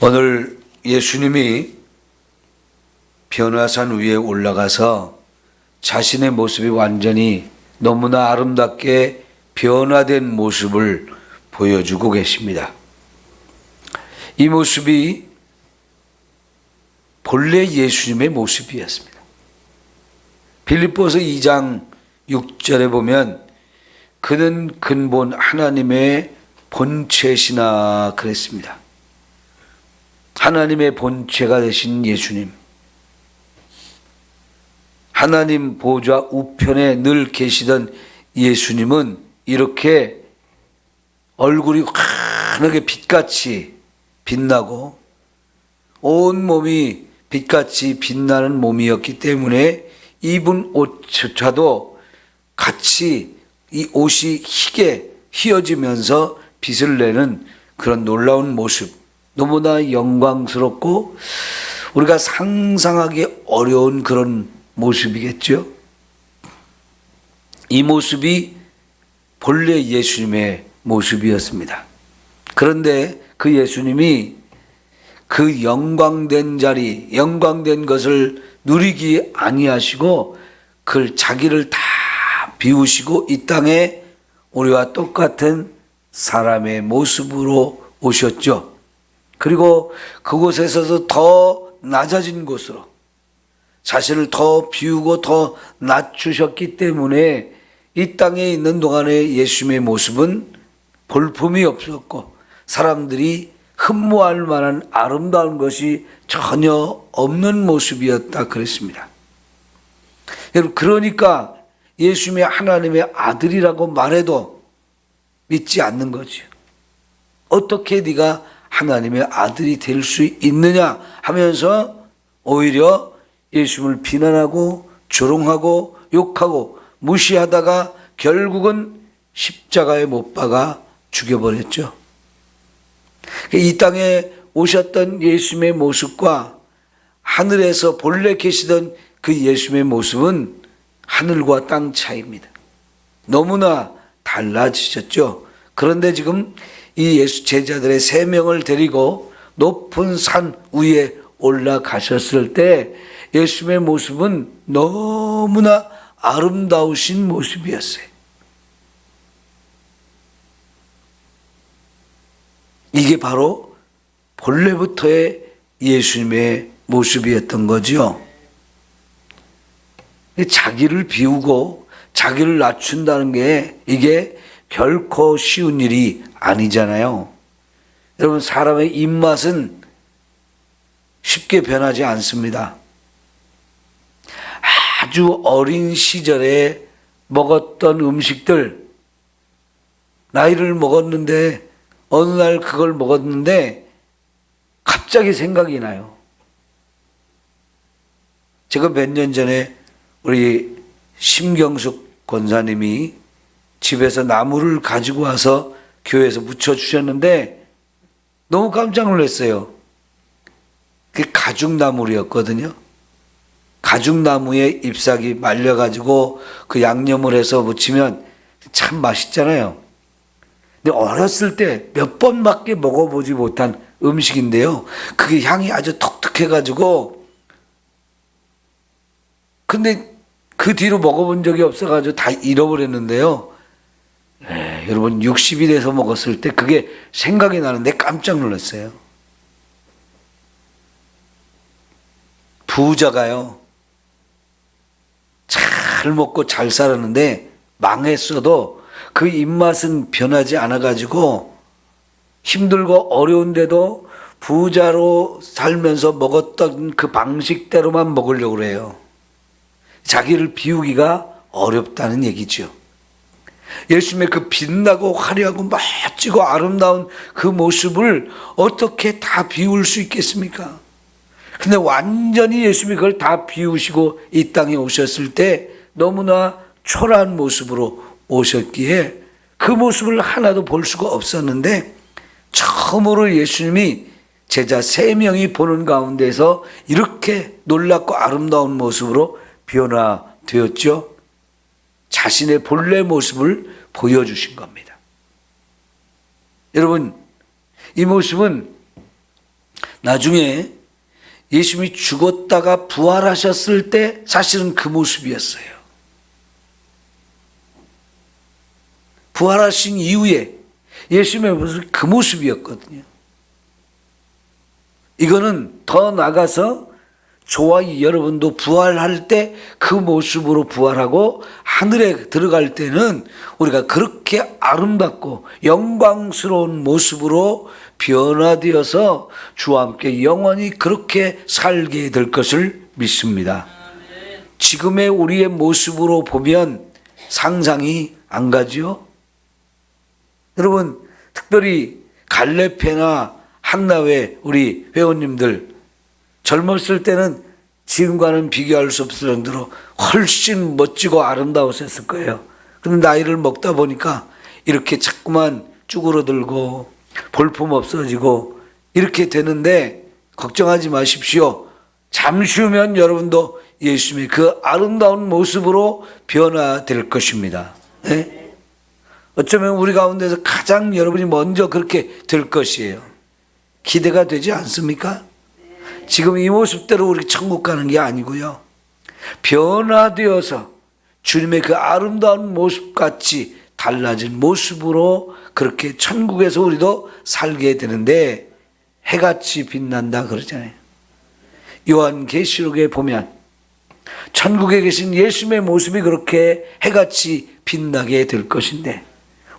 오늘 예수님이 변화산 위에 올라가서 자신의 모습이 완전히 너무나 아름답게 변화된 모습을 보여주고 계십니다. 이 모습이 본래 예수님의 모습이었습니다. 빌립보서 2장 6절에 보면 그는 근본 하나님의 본체시나 그랬습니다. 하나님의 본체가 되신 예수님, 하나님 보좌 우편에 늘 계시던 예수님은 이렇게 얼굴이 환하게 빛같이 빛나고 온 몸이 빛같이 빛나는 몸이었기 때문에 입은 옷조차도 같이 이 옷이 희게 휘어지면서 빛을 내는 그런 놀라운 모습, 너무나 영광스럽고 우리가 상상하기 어려운 그런 모습이겠죠. 이 모습이 본래 예수님의 모습이었습니다. 그런데 그 예수님이 그 영광된 자리, 영광된 것을 누리기 아니하시고 그걸 자기를 다 비우시고 이 땅에 우리와 똑같은 사람의 모습으로 오셨죠. 그리고 그곳에서도 더 낮아진 곳으로 자신을 더 비우고 더 낮추셨기 때문에 이 땅에 있는 동안의 예수님의 모습은 볼품이 없었고 사람들이 흠모할 만한 아름다운 것이 전혀 없는 모습이었다 그랬습니다. 여러분, 그러니까 예수님이 하나님의 아들이라고 말해도 믿지 않는 거죠. 어떻게 네가 하나님의 아들이 될 수 있느냐 하면서 오히려 예수님을 비난하고 조롱하고 욕하고 무시하다가 결국은 십자가에 못 박아 죽여버렸죠. 이 땅에 오셨던 예수님의 모습과 하늘에서 본래 계시던 그 예수님의 모습은 하늘과 땅 차이입니다. 너무나 달라지셨죠. 그런데 지금 이 예수 제자들의 3명을 데리고 높은 산 위에 올라가셨을 때 예수님의 모습은 너무나 아름다우신 모습이었어요. 이게 바로 본래부터의 예수님의 모습이었던 거죠. 자기를 비우고 자기를 낮춘다는 게 이게 결코 쉬운 일이 아니잖아요. 여러분, 사람의 입맛은 쉽게 변하지 않습니다. 아주 어린 시절에 먹었던 음식들, 나이를 먹었는데 어느 날 그걸 먹었는데 갑자기 생각이 나요. 제가 몇 년 전에 우리 심경숙 권사님이 집에서 나무를 가지고 와서 교회에서 묻혀주셨는데 너무 깜짝 놀랐어요. 그게 가죽나물이었거든요. 가죽나무에 잎사귀 말려가지고 그 양념을 해서 무치면 참 맛있잖아요. 근데 어렸을 때 몇 번밖에 먹어보지 못한 음식인데요. 그게 향이 아주 독특해가지고 근데 그 뒤로 먹어본 적이 없어가지고 다 잃어버렸는데요. 여러분 60이 돼서 먹었을 때 그게 생각이 나는데 깜짝 놀랐어요. 부자가요. 잘 먹고 잘 살았는데 망했어도 그 입맛은 변하지 않아가지고 힘들고 어려운데도 부자로 살면서 먹었던 그 방식대로만 먹으려고 해요. 자기를 비우기가 어렵다는 얘기죠. 예수님의 그 빛나고 화려하고 멋지고 아름다운 그 모습을 어떻게 다 비울 수 있겠습니까? 근데 완전히 예수님이 그걸 다 비우시고 이 땅에 오셨을 때 너무나 초라한 모습으로 오셨기에 그 모습을 하나도 볼 수가 없었는데 처음으로 예수님이 제자 3명이 보는 가운데서 이렇게 놀랍고 아름다운 모습으로 변화되었죠. 자신의 본래 모습을 보여주신 겁니다. 여러분, 이 모습은 나중에 예수님이 죽었다가 부활하셨을 때 사실은 그 모습이었어요. 부활하신 이후에 예수님의 모습이 그 모습이었거든요. 이거는 더 나가서 저와 여러분도 부활할 때 그 모습으로 부활하고 하늘에 들어갈 때는 우리가 그렇게 아름답고 영광스러운 모습으로 변화되어서 주와 함께 영원히 그렇게 살게 될 것을 믿습니다. 지금의 우리의 모습으로 보면 상상이 안 가죠? 여러분, 특별히 갈레페나 한나회 우리 회원님들 젊었을 때는 지금과는 비교할 수 없을 정도로 훨씬 멋지고 아름다웠을 거예요. 그런데 나이를 먹다 보니까 이렇게 자꾸만 쭈그러들고 볼품 없어지고 이렇게 되는데 걱정하지 마십시오. 잠시 후면 여러분도 예수님의 그 아름다운 모습으로 변화될 것입니다. 네? 어쩌면 우리 가운데서 가장 여러분이 먼저 그렇게 될 것이에요. 기대가 되지 않습니까? 지금 이 모습대로 우리 천국 가는 게 아니고요. 변화되어서 주님의 그 아름다운 모습같이 달라진 모습으로 그렇게 천국에서 우리도 살게 되는데 해같이 빛난다 그러잖아요. 요한계시록에 보면 천국에 계신 예수님의 모습이 그렇게 해같이 빛나게 될 것인데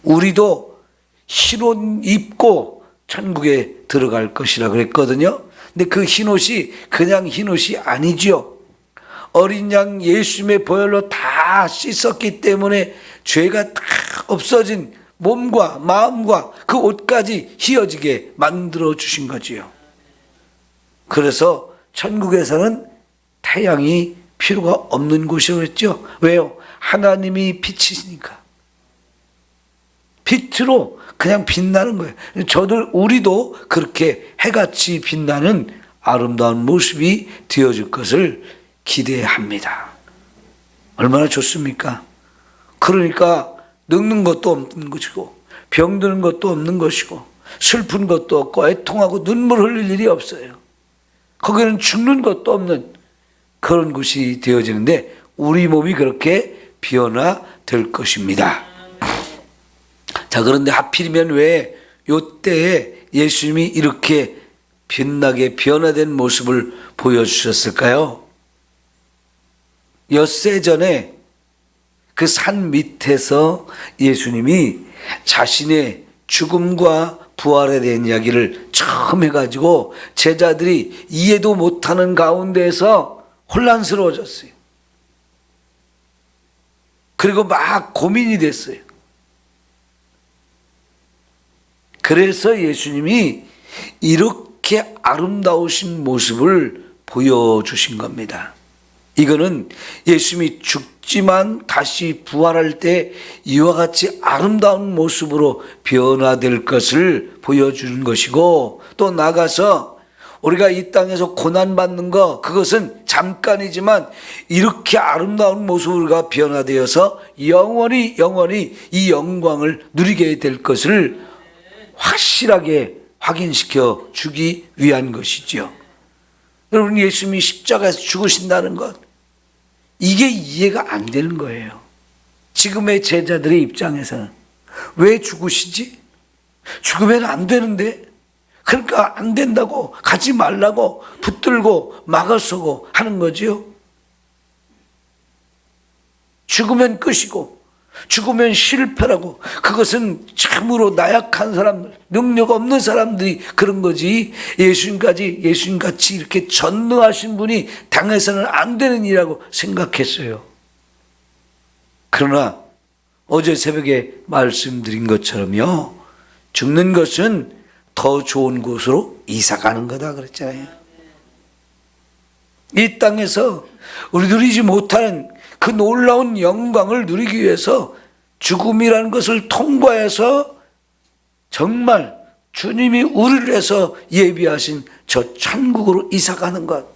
우리도 흰옷 입고 천국에 들어갈 것이라 그랬거든요. 근데 그 흰옷이 그냥 흰옷이 아니죠. 어린 양 예수님의 보혈로 다 씻었기 때문에 죄가 다 없어진 몸과 마음과 그 옷까지 휘어지게 만들어 주신 거지요. 그래서 천국에서는 태양이 필요가 없는 곳이라고 했죠. 왜요? 하나님이 빛이시니까. 빛으로 그냥 빛나는 거예요. 우리도 그렇게 해같이 빛나는 아름다운 모습이 되어질 것을 기대합니다. 얼마나 좋습니까? 그러니까 늙는 것도 없는 것이고 병드는 것도 없는 것이고 슬픈 것도 없고 애통하고 눈물 흘릴 일이 없어요. 거기는 죽는 것도 없는 그런 곳이 되어지는데 우리 몸이 그렇게 변화될 것입니다. 자, 그런데 하필이면 왜 이때에 예수님이 이렇게 빛나게 변화된 모습을 보여주셨을까요? 엿새 전에 그 산 밑에서 예수님이 자신의 죽음과 부활에 대한 이야기를 처음 해가지고 제자들이 이해도 못하는 가운데에서 혼란스러워졌어요. 그리고 막 고민이 됐어요. 그래서 예수님이 이렇게 아름다우신 모습을 보여주신 겁니다. 이거는 예수님이 죽지만 다시 부활할 때 이와 같이 아름다운 모습으로 변화될 것을 보여주는 것이고 또 나가서 우리가 이 땅에서 고난받는 거 그것은 잠깐이지만 이렇게 아름다운 모습으로 변화되어서 영원히 이 영광을 누리게 될 것을 확실하게 확인시켜 주기 위한 것이죠. 여러분, 예수님이 십자가에서 죽으신다는 것 이게 이해가 안 되는 거예요. 지금의 제자들의 입장에서는 왜 죽으시지? 죽으면 안 되는데 그러니까 안 된다고 가지 말라고 붙들고 막아서고 하는 거지요. 죽으면 끝이고 죽으면 실패라고 그것은 참으로 나약한 사람들 능력 없는 사람들이 그런 거지 예수님같이 이렇게 전능하신 분이 당해서는 안 되는 일이라고 생각했어요. 그러나 어제 새벽에 말씀드린 것처럼요 죽는 것은 더 좋은 곳으로 이사 가는 거다 그랬잖아요. 이 땅에서 우리 누리지 못하는 그 놀라운 영광을 누리기 위해서 죽음이라는 것을 통과해서 정말 주님이 우리를 해서 예비하신 저 천국으로 이사가는 것.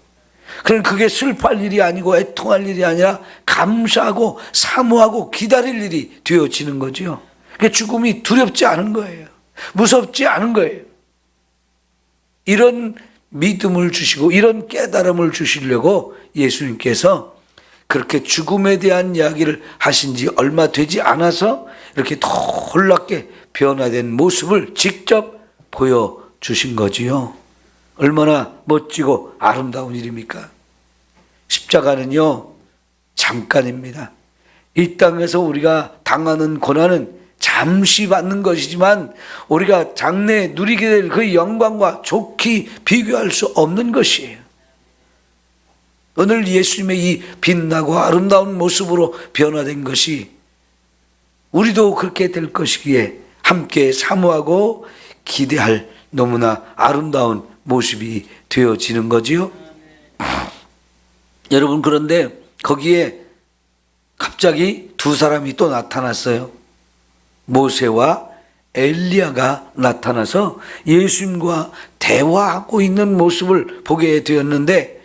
그럼 그게 슬퍼할 일이 아니고 애통할 일이 아니라 감사하고 사모하고 기다릴 일이 되어지는 거죠. 그러니까 죽음이 두렵지 않은 거예요. 무섭지 않은 거예요. 이런 믿음을 주시고 이런 깨달음을 주시려고 예수님께서 그렇게 죽음에 대한 이야기를 하신 지 얼마 되지 않아서 이렇게 놀랍게 변화된 모습을 직접 보여주신 거지요. 얼마나 멋지고 아름다운 일입니까? 십자가는요, 잠깐입니다. 이 땅에서 우리가 당하는 고난은 잠시 받는 것이지만 우리가 장래에 누리게 될 그 영광과 좋게 비교할 수 없는 것이에요. 오늘 예수님의 이 빛나고 아름다운 모습으로 변화된 것이 우리도 그렇게 될 것이기에 함께 사모하고 기대할 너무나 아름다운 모습이 되어지는 거지요. 여러분, 그런데 거기에 갑자기 두 사람이 또 나타났어요. 모세와 엘리야가 나타나서 예수님과 대화하고 있는 모습을 보게 되었는데,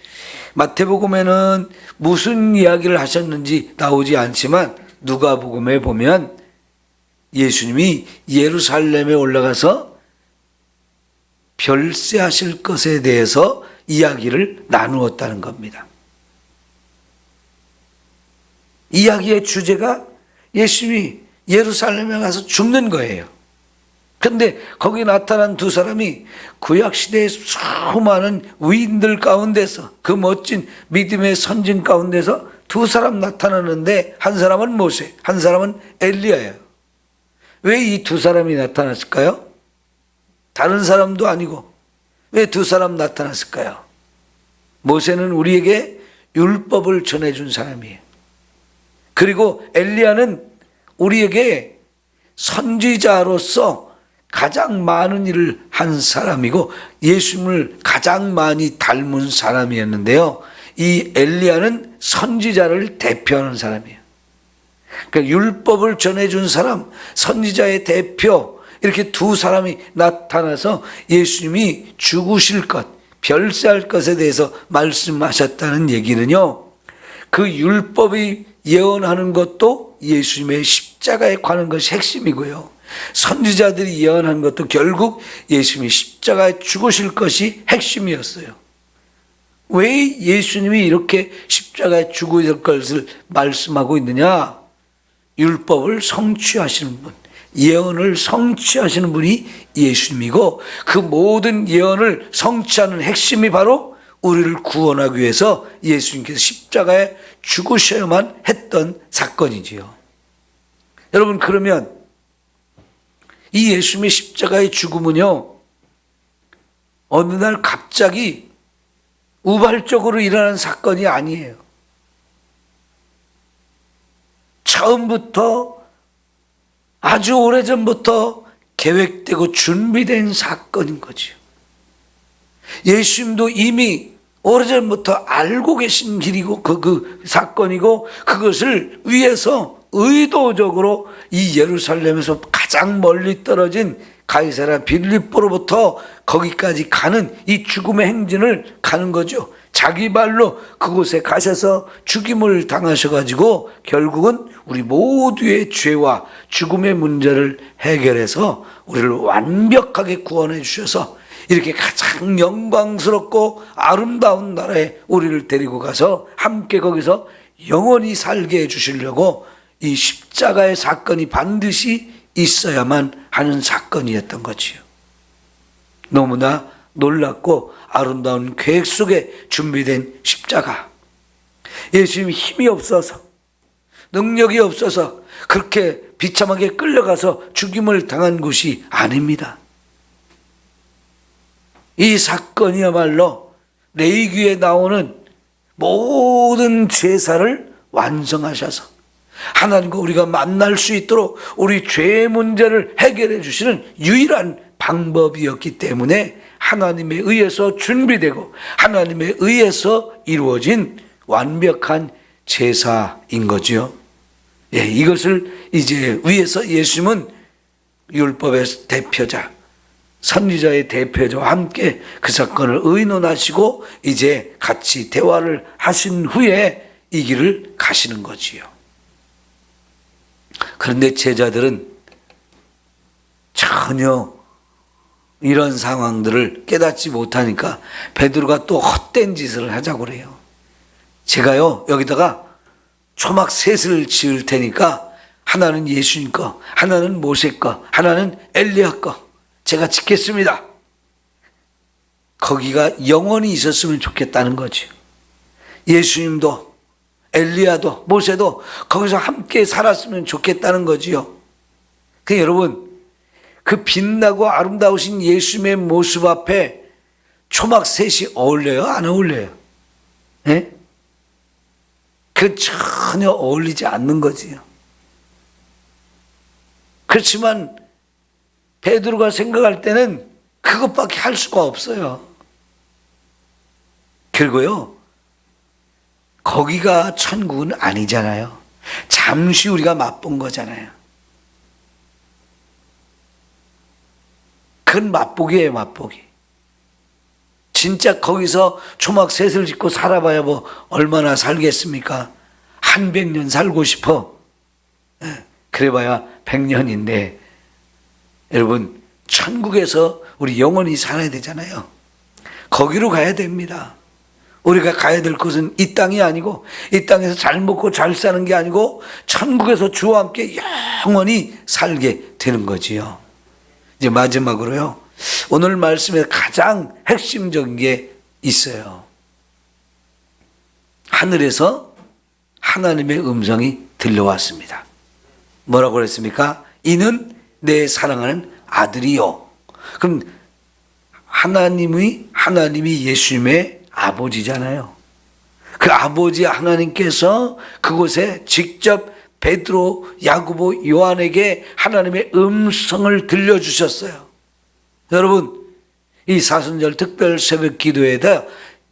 마태복음에는 무슨 이야기를 하셨는지 나오지 않지만 누가복음에 보면 예수님이 예루살렘에 올라가서 별세하실 것에 대해서 이야기를 나누었다는 겁니다. 이야기의 주제가 예수님이 예루살렘에 가서 죽는 거예요. 그런데 거기 나타난 두 사람이 구약시대의 수많은 위인들 가운데서, 그 멋진 믿음의 선진 가운데서 두 사람 나타나는데 한 사람은 모세, 한 사람은 엘리야예요. 왜 이 두 사람이 나타났을까요? 다른 사람도 아니고 왜 두 사람 나타났을까요? 모세는 우리에게 율법을 전해준 사람이에요. 그리고 엘리야는 우리에게 선지자로서 가장 많은 일을 한 사람이고 예수님을 가장 많이 닮은 사람이었는데요. 이 엘리야는 선지자를 대표하는 사람이에요. 그러니까 율법을 전해준 사람, 선지자의 대표, 이렇게 두 사람이 나타나서 예수님이 죽으실 것, 별세할 것에 대해서 말씀하셨다는 얘기는요, 그 율법이 예언하는 것도 예수님의 십자가에 관한 것이 핵심이고요, 선지자들이 예언한 것도 결국 예수님이 십자가에 죽으실 것이 핵심이었어요. 왜 예수님이 이렇게 십자가에 죽으실 것을 말씀하고 있느냐? 율법을 성취하시는 분, 예언을 성취하시는 분이 예수님이고, 그 모든 예언을 성취하는 핵심이 바로 우리를 구원하기 위해서 예수님께서 십자가에 죽으셔야만 했던 사건이지요. 여러분, 그러면 이 예수님의 십자가의 죽음은요, 어느 날 갑자기 우발적으로 일어난 사건이 아니에요. 처음부터, 아주 오래전부터 계획되고 준비된 사건인 거죠. 예수님도 이미 오래전부터 알고 계신 길이고 그 사건이고, 그것을 위해서 의도적으로 이 예루살렘에서 가장 멀리 떨어진 가이사랴 빌립보로부터 거기까지 가는 이 죽음의 행진을 가는 거죠. 자기 발로 그곳에 가셔서 죽임을 당하셔가지고 결국은 우리 모두의 죄와 죽음의 문제를 해결해서 우리를 완벽하게 구원해 주셔서 이렇게 가장 영광스럽고 아름다운 나라에 우리를 데리고 가서 함께 거기서 영원히 살게 해주시려고 이 십자가의 사건이 반드시 있어야만 하는 사건이었던 거지요. 너무나 놀랍고 아름다운 계획 속에 준비된 십자가. 예수님이 힘이 없어서, 능력이 없어서 그렇게 비참하게 끌려가서 죽임을 당한 것이 아닙니다. 이 사건이야말로 레위기에 나오는 모든 제사를 완성하셔서 하나님과 우리가 만날 수 있도록 우리 죄의 문제를 해결해 주시는 유일한 방법이었기 때문에 하나님에 의해서 준비되고 하나님에 의해서 이루어진 완벽한 제사인 거죠. 예, 이것을 이제 위해서 예수님은 율법의 대표자, 선지자의 대표자와 함께 그 사건을 의논하시고 이제 같이 대화를 하신 후에 이 길을 가시는 거지요. 그런데 제자들은 전혀 이런 상황들을 깨닫지 못하니까 베드로가 또 헛된 짓을 하자고 그래요. 제가요 여기다가 초막 셋을 지을 테니까 하나는 예수님 거, 하나는 모세 거, 하나는 엘리야 거 제가 짓겠습니다. 거기가 영원히 있었으면 좋겠다는 거죠. 예수님도 엘리야도 모세도 거기서 함께 살았으면 좋겠다는 거지요. 여러분, 그 빛나고 아름다우신 예수님의 모습 앞에 초막 셋이 어울려요? 안 어울려요? 네? 그 전혀 어울리지 않는 거지요. 그렇지만 베드로가 생각할 때는 그것밖에 할 수가 없어요. 그리고요, 거기가 천국은 아니잖아요. 잠시 우리가 맛본 거잖아요. 그건 맛보기예요, 맛보기. 진짜 거기서 초막 셋을 짓고 살아봐야 뭐 얼마나 살겠습니까? 한 100년 살고 싶어. 그래봐야 100년인데 여러분, 천국에서 우리 영원히 살아야 되잖아요. 거기로 가야 됩니다. 우리가 가야 될 곳은 이 땅이 아니고, 이 땅에서 잘 먹고 잘 사는 게 아니고 천국에서 주와 함께 영원히 살게 되는 거지요. 이제 마지막으로요, 오늘 말씀에 가장 핵심적인 게 있어요. 하늘에서 하나님의 음성이 들려왔습니다. 뭐라고 그랬습니까? 이는 내 사랑하는 아들이요. 그럼 하나님이 예수님의 아버지잖아요. 그 아버지 하나님께서 그곳에 직접 베드로, 야고보, 요한에게 하나님의 음성을 들려주셨어요. 여러분, 이 사순절 특별 새벽 기도에다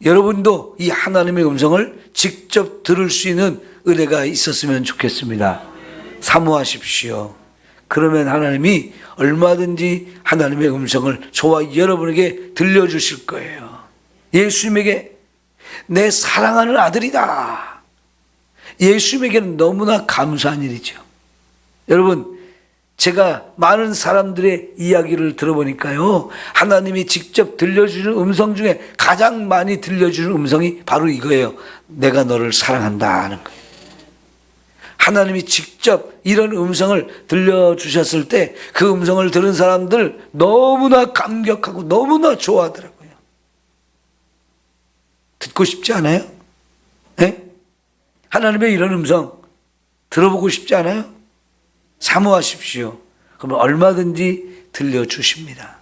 여러분도 이 하나님의 음성을 직접 들을 수 있는 은혜가 있었으면 좋겠습니다. 사모하십시오. 그러면 하나님이 얼마든지 하나님의 음성을 저와 여러분에게 들려주실 거예요. 예수님에게 내 사랑하는 아들이다. 예수님에게는 너무나 감사한 일이죠. 여러분, 제가 많은 사람들의 이야기를 들어보니까요, 하나님이 직접 들려주는 음성 중에 가장 많이 들려주는 음성이 바로 이거예요. 내가 너를 사랑한다 하는 거예요. 하나님이 직접 이런 음성을 들려주셨을 때 그 음성을 들은 사람들 너무나 감격하고 너무나 좋아하더라고요. 듣고 싶지 않아요? 네? 하나님의 이런 음성 들어보고 싶지 않아요? 사모하십시오. 그러면 얼마든지 들려주십니다.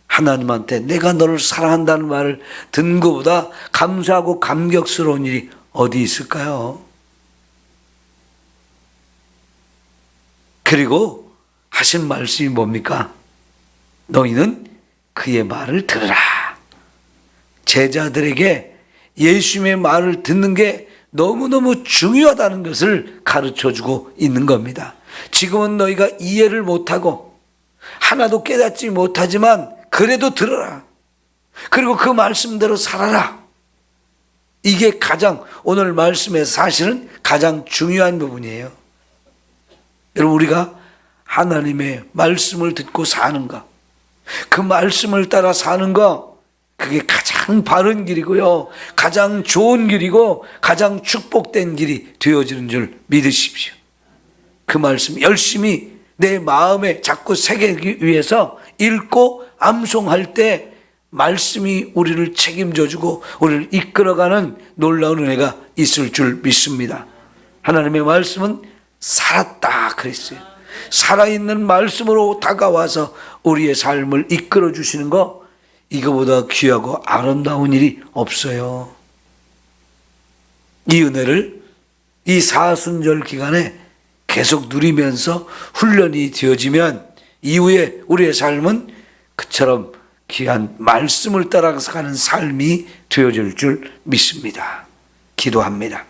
하나님한테 내가 너를 사랑한다는 말을 듣는 것보다 감사하고 감격스러운 일이 어디 있을까요? 그리고 하신 말씀이 뭡니까? 너희는 그의 말을 들으라. 제자들에게 예수님의 말을 듣는 게 너무너무 중요하다는 것을 가르쳐주고 있는 겁니다. 지금은 너희가 이해를 못하고 하나도 깨닫지 못하지만 그래도 들어라. 그리고 그 말씀대로 살아라. 이게 가장 오늘 말씀의 사실은 가장 중요한 부분이에요. 여러분, 우리가 하나님의 말씀을 듣고 사는 것, 그 말씀을 따라 사는 것, 그게 가장 바른 길이고요, 가장 좋은 길이고 가장 축복된 길이 되어지는 줄 믿으십시오. 그 말씀 열심히 내 마음에 자꾸 새기기 위해서 읽고 암송할 때 말씀이 우리를 책임져주고 우리를 이끌어가는 놀라운 은혜가 있을 줄 믿습니다. 하나님의 말씀은 살았다 그랬어요. 살아있는 말씀으로 다가와서 우리의 삶을 이끌어 주시는 거, 이거보다 귀하고 아름다운 일이 없어요. 이 은혜를 이 사순절 기간에 계속 누리면서 훈련이 되어지면 이후에 우리의 삶은 그처럼 귀한 말씀을 따라가는 삶이 되어질 줄 믿습니다. 기도합니다.